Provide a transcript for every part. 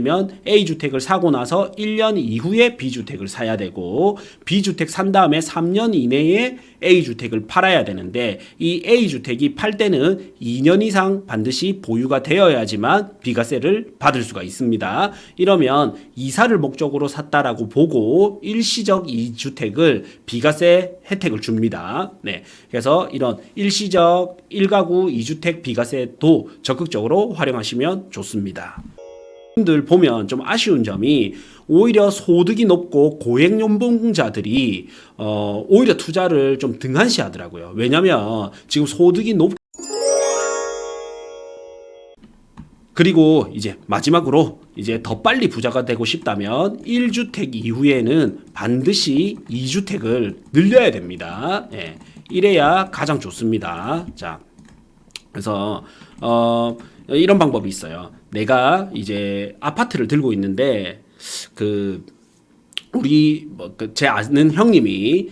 면 A주택을 사고 나서 1년 이후에 B주택을 사야 되고, B주택 산 다음에 3년 이내에 A주택을 팔아야 되는데, 이 A주택이 팔 때는 2년 이상 반드시 보유가 되어야지만 비과세를 받을 수가 있습니다. 이러면 이사를 목적으로 샀다라고 보고 일시적 이주택을 비과세 혜택을 줍니다. 네. 그래서 이런 일시적 1가구 2주택 비과세도 적극적으로 활용하시면 좋습니다. 분들 보면 좀 아쉬운 점이, 오히려 소득이 높고 고액연봉자들이 오히려 투자를 좀 등한시하더라고요. 왜냐면 지금 소득이 그리고 이제 마지막으로 이제 더 빨리 부자가 되고 싶다면 1주택 이후에는 반드시 2주택을 늘려야 됩니다. 예, 이래야 가장 좋습니다. 자, 그래서 이런 방법이 있어요. 내가 이제 아파트를 들고 있는데 우리 제 아는 형님이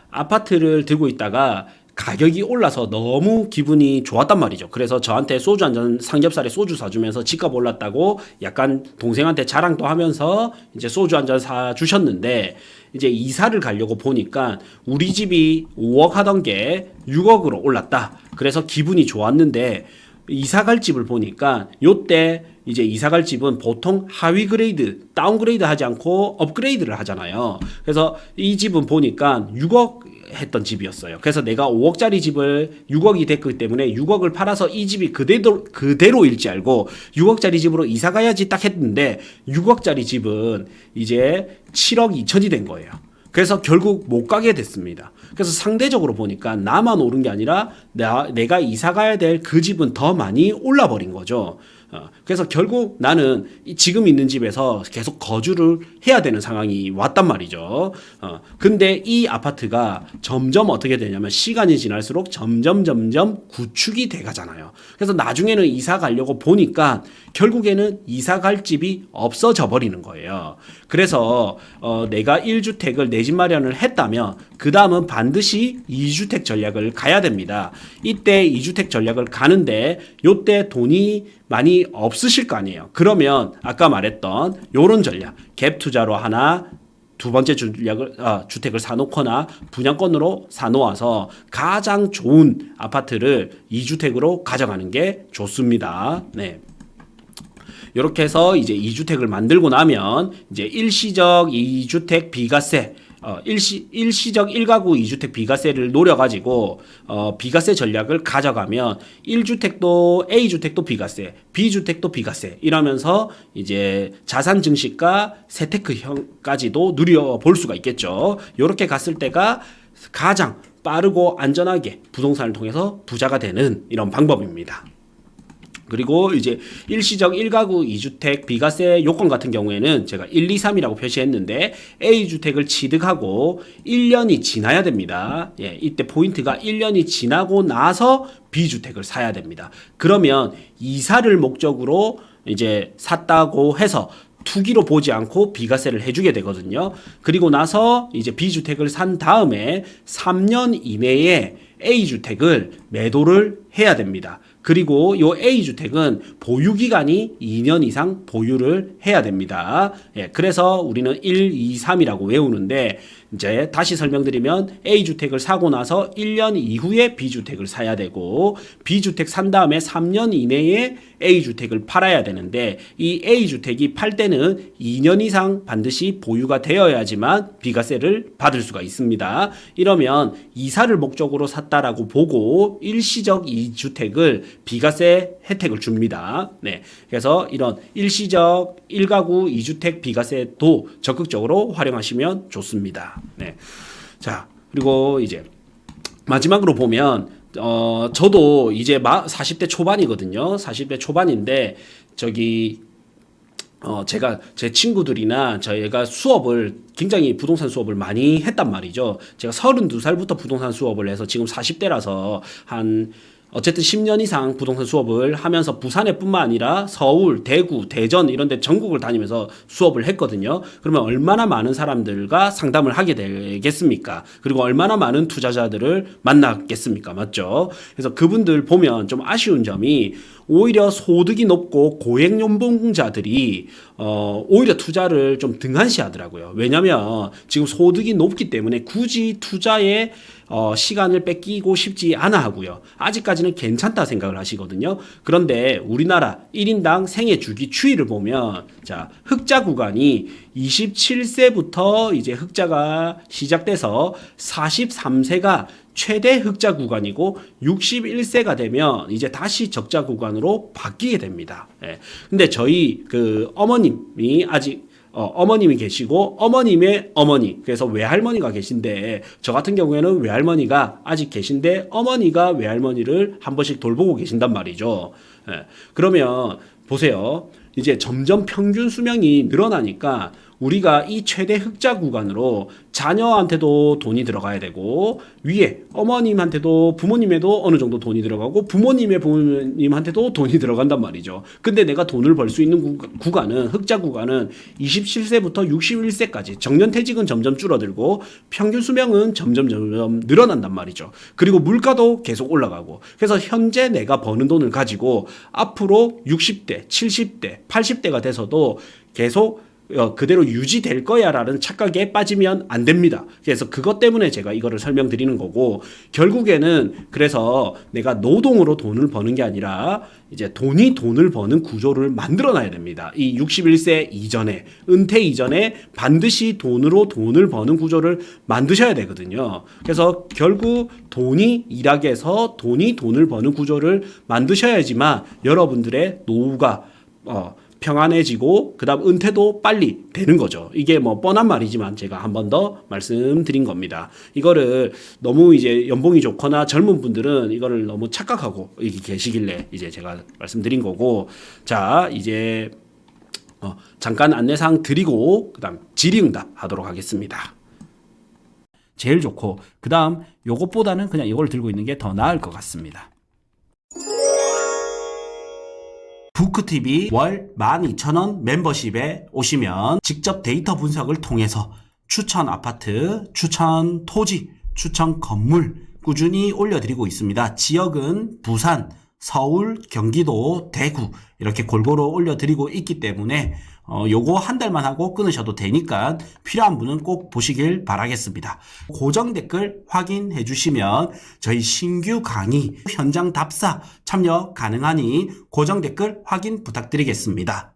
아파트를 들고 있다가 가격이 올라서 너무 기분이 좋았단 말이죠. 그래서 저한테 소주 한 잔, 삼겹살에 소주 사주면서 집값 올랐다고 약간 동생한테 자랑도 하면서 이제 소주 한 잔 사주셨는데, 이제 이사를 가려고 보니까 우리 집이 5억 하던 게 6억으로 올랐다. 그래서 기분이 좋았는데, 이사 갈 집을 보니까 요때 이제 이사 갈 집은 보통 하위 그레이드, 다운그레이드 하지 않고 업그레이드를 하잖아요. 그래서 이 집은 보니까 6억 했던 집이었어요. 그래서 내가 5억짜리 집을 6억이 됐기 때문에 6억을 팔아서 이 집이 그대로일지 알고 6억짜리 집으로 이사 가야지 딱 했는데, 6억짜리 집은 이제 7억 2천이 된 거예요. 그래서 결국 못 가게 됐습니다. 그래서 상대적으로 보니까 나만 오른 게 아니라 내가 이사 가야 될 그 집은 더 많이 올라 버린 거죠. 그래서 결국 나는 지금 있는 집에서 계속 거주를 해야 되는 상황이 왔단 말이죠. 근데 이 아파트가 점점 어떻게 되냐면 시간이 지날수록 점점 구축이 돼 가잖아요. 그래서 나중에는 이사 가려고 보니까 결국에는 이사 갈 집이 없어져 버리는 거예요. 그래서 내가 1주택을 내 집 마련을 했다면 그 다음은 반드시 2주택 전략을 가야 됩니다. 이때 2주택 전략을 가는데 요때 돈이 많이 없으실 거 아니에요. 그러면 아까 말했던 요런 전략, 갭 투자로 하나, 두 번째 주택을 사놓거나 분양권으로 사놓아서 가장 좋은 아파트를 2주택으로 가져가는 게 좋습니다. 네. 이렇게 해서 이제 2주택을 만들고 나면 이제 일시적 2주택 비과세, 일시적 1가구 2주택 비과세를 노려가지고 비과세 전략을 가져가면 1주택도 A주택도 비과세, B주택도 비과세 이러면서 이제 자산 증식과 세테크형까지도 누려볼 수가 있겠죠. 이렇게 갔을 때가 가장 빠르고 안전하게 부동산을 통해서 부자가 되는 이런 방법입니다. 그리고 이제 일시적 1가구 2주택 비과세 요건 같은 경우에는 제가 1, 2, 3이라고 표시했는데 A주택을 취득하고 1년이 지나야 됩니다. 예, 이때 포인트가 1년이 지나고 나서 B주택을 사야 됩니다. 그러면 이사를 목적으로 이제 샀다고 해서 투기로 보지 않고 비과세를 해주게 되거든요. 그리고 나서 이제 B주택을 산 다음에 3년 이내에 A주택을 매도를 해야 됩니다. 그리고 요 A주택은 보유기간이 2년 이상 보유를 해야 됩니다. 예, 그래서 우리는 1, 2, 3이라고 외우는데, 이제 다시 설명드리면 A주택을 사고 나서 1년 이후에 B주택을 사야 되고, B주택 산 다음에 3년 이내에 A주택을 팔아야 되는데, 이 A주택이 팔 때는 2년 이상 반드시 보유가 되어야지만 비과세를 받을 수가 있습니다. 이러면 이사를 목적으로 샀다라고 보고 일시적 2주택을 비과세 혜택을 줍니다. 네. 그래서 이런 일시적 1가구 2주택 비과세도 적극적으로 활용하시면 좋습니다. 네. 자, 그리고 이제 마지막으로 보면 저도 이제 40대 초반이거든요. 40대 초반인데 제가 제 친구들이나 저희가 수업을 굉장히 부동산 수업을 많이 했단 말이죠. 제가 32살부터 부동산 수업을 해서 지금 40대라서 어쨌든 10년 이상 부동산 수업을 하면서 부산에 뿐만 아니라 서울, 대구, 대전 이런 데 전국을 다니면서 수업을 했거든요. 그러면 얼마나 많은 사람들과 상담을 하게 되겠습니까? 그리고 얼마나 많은 투자자들을 만났겠습니까? 맞죠? 그래서 그분들 보면 좀 아쉬운 점이, 오히려 소득이 높고 고액연봉자들이 오히려 투자를 좀 등한시하더라고요. 왜냐하면 지금 소득이 높기 때문에 굳이 투자에 시간을 뺏기고 싶지 않아 하고요. 아직까지는 괜찮다 생각을 하시거든요. 그런데 우리나라 1인당 생애 주기 추이를 보면 자, 흑자 구간이 27세부터 이제 흑자가 시작돼서 43세가 최대 흑자 구간이고 61세가 되면 이제 다시 적자 구간으로 바뀌게 됩니다. 예. 근데 저희 그 어머님이 아직 어머님이 계시고 어머님의 어머니 그래서 외할머니가 계신데 저 같은 경우에는 외할머니가 아직 계신데 어머니가 외할머니를 한 번씩 돌보고 계신단 말이죠. 예. 그러면 보세요. 이제 점점 평균 수명이 늘어나니까 우리가 이 최대 흑자 구간으로 자녀한테도 돈이 들어가야 되고 위에 어머님한테도 부모님에도 어느 정도 돈이 들어가고 부모님의 부모님한테도 돈이 들어간단 말이죠. 근데 내가 돈을 벌 수 있는 구간은 흑자 구간은 27세부터 61세까지 정년퇴직은 점점 줄어들고 평균 수명은 점점 늘어난단 말이죠. 그리고 물가도 계속 올라가고 그래서 현재 내가 버는 돈을 가지고 앞으로 60대, 70대, 80대가 돼서도 계속 그대로 유지될 거야라는 착각에 빠지면 안 됩니다. 그래서 그것 때문에 제가 이거를 설명드리는 거고 결국에는 그래서 내가 노동으로 돈을 버는 게 아니라 이제 돈이 돈을 버는 구조를 만들어 놔야 됩니다. 이 61세 이전에 은퇴 이전에 반드시 돈으로 돈을 버는 구조를 만드셔야 되거든요. 그래서 결국 돈이 일하게 해서 돈이 돈을 버는 구조를 만드셔야지만 여러분들의 노후가 평안해지고 그다음 은퇴도 빨리 되는 거죠. 이게 뭐 뻔한 말이지만 제가 한 번 더 말씀드린 겁니다. 이거를 너무 이제 연봉이 좋거나 젊은 분들은 이거를 너무 착각하고 이게 계시길래 이제 제가 말씀드린 거고 자 이제 잠깐 안내사항 드리고 그다음 질의응답 하도록 하겠습니다. 제일 좋고 그다음 요것보다는 그냥 이걸 들고 있는 게 더 나을 것 같습니다. 부크TV 월 12,000원 멤버십에 오시면 직접 데이터 분석을 통해서 추천 아파트, 추천 토지, 추천 건물 꾸준히 올려드리고 있습니다. 지역은 부산, 서울, 경기도, 대구 이렇게 골고루 올려드리고 있기 때문에 요거 한 달만 하고 끊으셔도 되니까 필요한 분은 꼭 보시길 바라겠습니다. 고정 댓글 확인해 주시면 저희 신규 강의 현장 답사 참여 가능하니 고정 댓글 확인 부탁드리겠습니다.